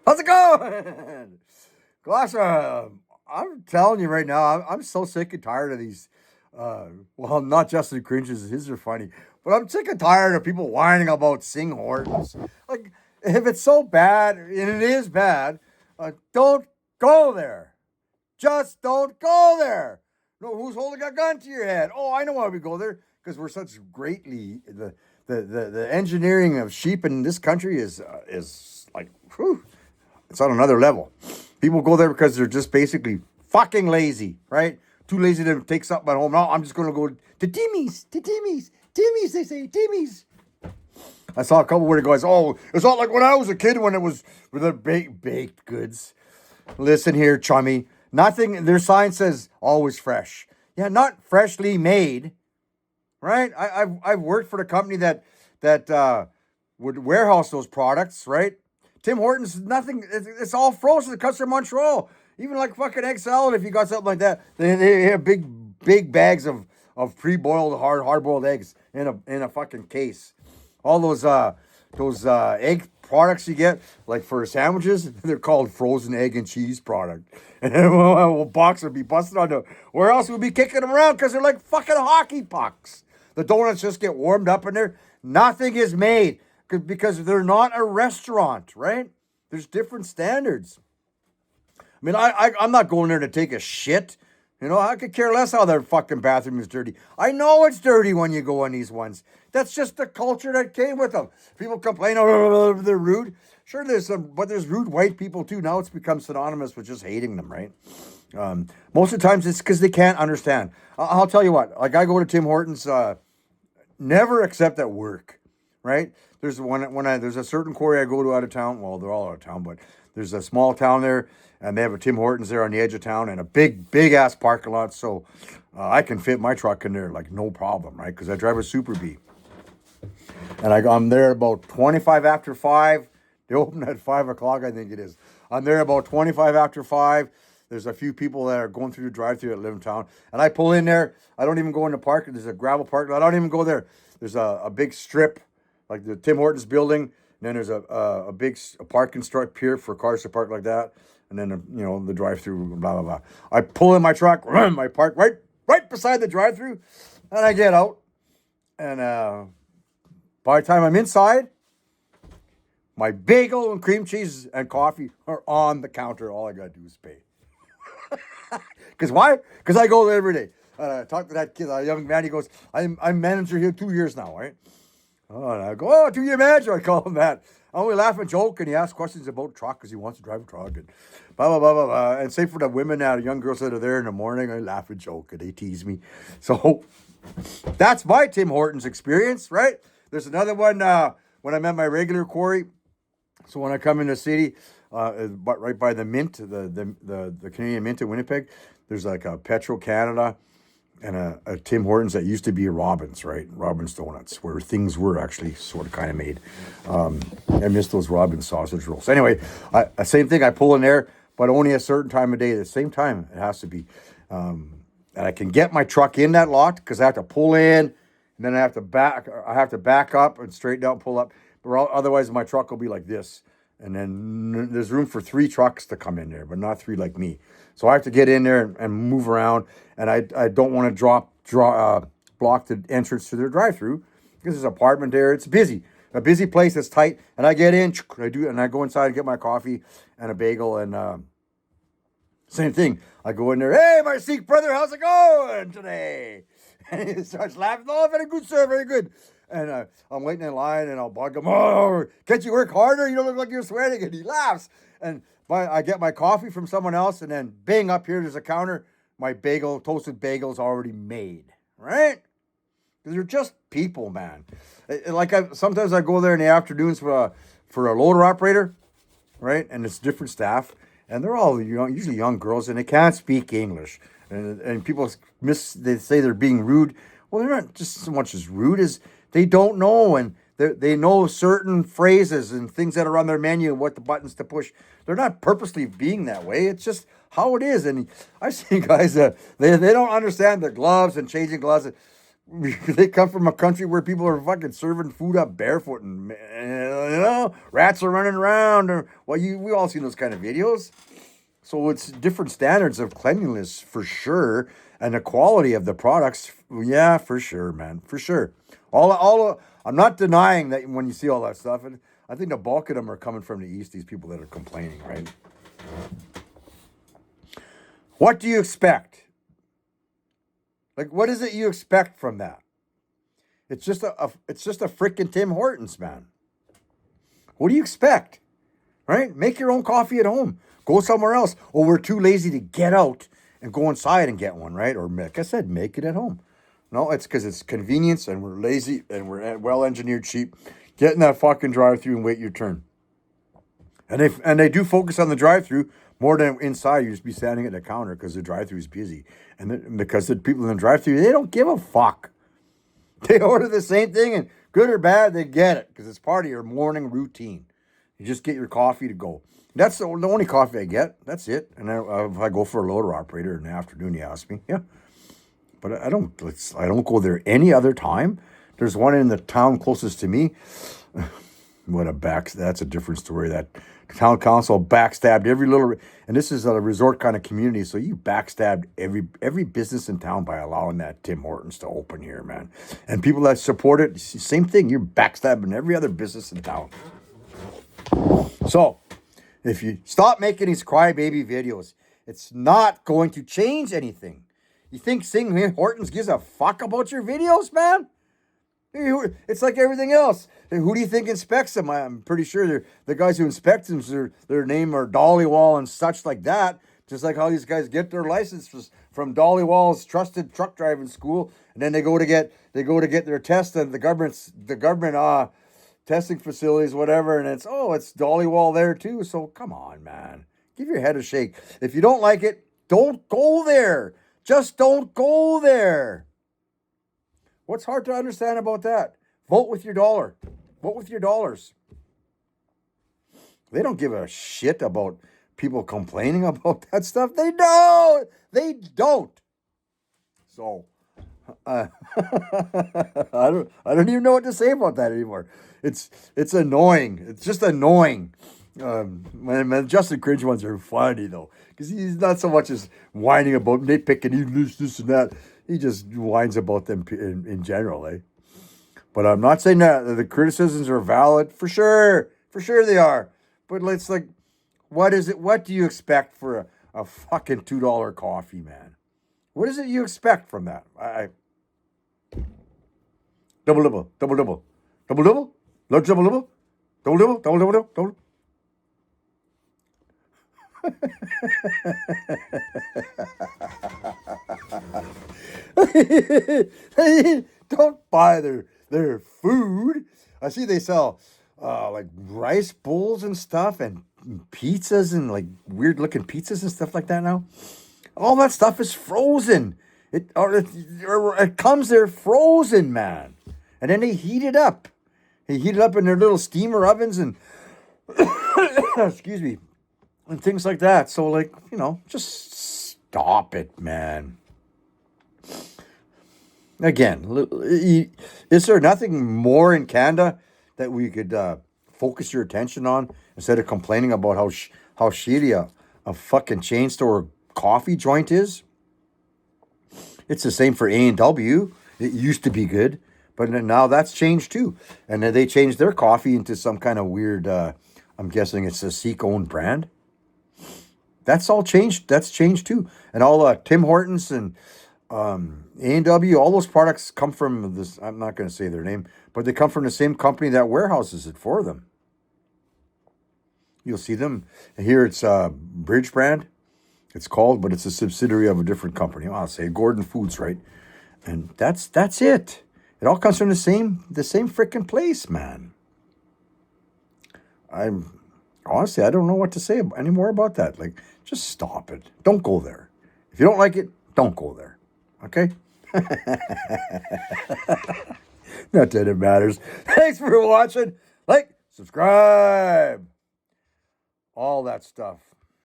How's it going? Gosh, I'm telling you right now, I'm so sick and tired of these. Well, not Justin Cringes, his are funny, but I'm sick and tired of people whining about Sing Hortons. Like, if it's so bad, and it is bad, don't go there. Just don't go there. No, who's holding a gun to your head? Oh, I know why we go there because we're such greatly the engineering of sheep in this country is like, whew, it's on another level. People go there because they're just basically fucking lazy, right? Too lazy to take something at home. No, I'm just going to go to Timmy's, they say, Timmy's. I saw a couple where it goes, oh, it's not like when I was a kid when it was with the baked goods. Listen here, chummy. Nothing, their sign says always fresh. Yeah, not freshly made, right? I've worked for the company that would warehouse those products, right? Tim Hortons, nothing. It's all frozen. It comes from Montreal. Even like fucking egg salad, if you got something like that, they have big bags of pre-boiled hard boiled eggs in a fucking case. All those egg products you get like for sandwiches, they're called frozen egg and cheese product. And then a box would be busted on the where else would be kicking them around because they're like fucking hockey pucks. The donuts just get warmed up in there. Nothing is made because they're not a restaurant, right? There's different standards. I mean, I'm not going there to take a shit. You know, I could care less how their fucking bathroom is dirty. I know it's dirty when you go in these ones. That's just the culture that came with them. People complain, oh, they're rude. Sure, but there's rude white people too. Now it's become synonymous with just hating them, right? Most of the times it's because they can't understand. I'll tell you what, like I go to Tim Hortons, never except at work, right? There's there's a certain quarry I go to out of town. Well, they're all out of town, but there's a small town there, and they have a Tim Hortons there on the edge of town, and a big ass parking lot. So I can fit my truck in there like no problem, right? Because I drive a Super B, and I'm there about 25 after 5. They open at 5 o'clock, I think it is. I'm there about 25 after 5. There's a few people that are going through the drive-through that live in town, and I pull in there. I don't even go in the park. There's a gravel park. I don't even go there. There's a big strip, like the Tim Hortons building. And then there's a big parking strip here for cars to park like that. And then the drive-through, blah blah blah. I pull in my truck, I park right beside the drive-through, and I get out. And by the time I'm inside, my bagel and cream cheese and coffee are on the counter. All I gotta do is pay. Because why? Because I go there every day. I talk to that kid, a young man. He goes, I'm manager here 2 years now, right? Oh, and I go, oh, 2 year manager. I call him that. I only laugh and joke, and he asks questions about truck because he wants to drive a truck and blah blah blah blah blah. And same for the women now, the young girls that are there in the morning. I laugh and joke, and they tease me. So that's my Tim Hortons experience, right? There's another one when I'm at my regular quarry. So when I come in the city, but right by the Mint, the Canadian Mint in Winnipeg, there's like a Petro Canada and a Tim Hortons that used to be a Robbins, right? Robbins Donuts, where things were actually sort of kind of made. I miss those Robbins sausage rolls. Anyway, same thing. I pull in there, but only a certain time of day. The same time it has to be, and I can get my truck in that lot because I have to pull in, and then I have to back up and straighten out, and pull up. Otherwise, my truck will be like this. And then there's room for 3 trucks to come in there, but not 3 like me. So I have to get in there and move around. And I don't want to block the entrance to their drive-through because there's an apartment there. It's busy. A busy place that's tight. And I get in, and I go inside and get my coffee and a bagel. And same thing. I go in there, hey, my Sikh brother, how's it going today? And he starts laughing. Oh, very good, sir, very good. And I'm waiting in line, and I'll bug him. Oh, can't you work harder? You don't look like you're sweating. And he laughs. And I get my coffee from someone else, and then bing, up here, there's a counter. My toasted bagel's already made, right? Because they're just people, man. Sometimes I go there in the afternoons for a loader operator, right? And it's different staff, and they're all usually young girls, and they can't speak English. And people they say they're being rude. Well, they're not just so much as rude as they don't know, and they know certain phrases and things that are on their menu and what the buttons to push. They're not purposely being that way. It's just how it is. And I've seen guys that they don't understand the gloves and changing gloves. They come from a country where people are fucking serving food up barefoot and rats are running around. Or well, we all seen those kind of videos. So it's different standards of cleanliness for sure, and the quality of the products. Yeah, for sure, man, for sure. I'm not denying that when you see all that stuff, and I think the bulk of them are coming from the east. These people that are complaining, right? What do you expect? Like, what is it you expect from that? It's just a freaking Tim Hortons, man. What do you expect? Right? Make your own coffee at home. Go somewhere else. Or we're too lazy to get out and go inside and get one, right? Or like I said, make it at home. No, it's because it's convenience and we're lazy and we're well engineered cheap. Get in that fucking drive-through and wait your turn. And they do focus on the drive-through more than inside. You just be standing at the counter because the drive-through is busy, because the people in the drive-through, they don't give a fuck. They order the same thing, and good or bad, they get it because it's part of your morning routine. You just get your coffee to go. That's the only coffee I get. That's it. And if I go for a loader operator in the afternoon, you ask me, yeah. But I don't go there any other time. There's one in the town closest to me. That's a different story. That town council backstabbed every little, and this is a resort kind of community, so you backstabbed every business in town by allowing that Tim Hortons to open here, man. And people that support it, same thing. You're backstabbing every other business in town. So, if you stop making these crybaby videos, it's not going to change anything. You think Singh Hortons gives a fuck about your videos, man? It's like everything else. Who do you think inspects them? I'm pretty sure the guys who inspect them, their name are Dollywall and such like that. Just like how these guys get their licenses from Dollywall's trusted truck driving school, and then they go to get their test at the government testing facilities, whatever. And it's Dollywall there too. So come on, man, give your head a shake. If you don't like it, don't go there. Just don't go there. What's hard to understand about that? Vote with your dollar. Vote with your dollars. They don't give a shit about people complaining about that stuff. They don't. They don't. So, I don't even know what to say about that anymore. It's annoying. It's just annoying. Man, Justin Cringe ones are funny though, because he's not so much as whining about nitpicking this and that. He just whines about them in general, eh? But I'm not saying that the criticisms are valid. For sure they are. But let's what is it? What do you expect for a fucking $2 coffee, man? What is it you expect from that? Double, large double, double. Don't buy their food. I see they sell like rice bowls and stuff, and pizzas and like weird looking pizzas and stuff like that now. All that stuff is frozen. It comes there frozen, man. And then they heat it up. They heat it up in their little steamer ovens and excuse me, and things like that. So just stop it, man. Again, is there nothing more in Canada that we could focus your attention on instead of complaining about how shitty a fucking chain store coffee joint is? It's the same for A&W. It used to be good, but now that's changed too. And then they changed their coffee into some kind of weird, I'm guessing it's a Sikh-owned brand. That's all changed. That's changed too. And all Tim Hortons and A&W, all those products come from this. I'm not going to say their name, but they come from the same company that warehouses it for them. You'll see them here. It's Bridge brand. It's called, but it's a subsidiary of a different company. I'll say Gordon Foods, right? And that's it. It all comes from the same freaking place, man. Honestly, I don't know what to say anymore about that. Just stop it. Don't go there. If you don't like it, don't go there. Okay? Not that it matters. Thanks for watching. Like, subscribe. All that stuff.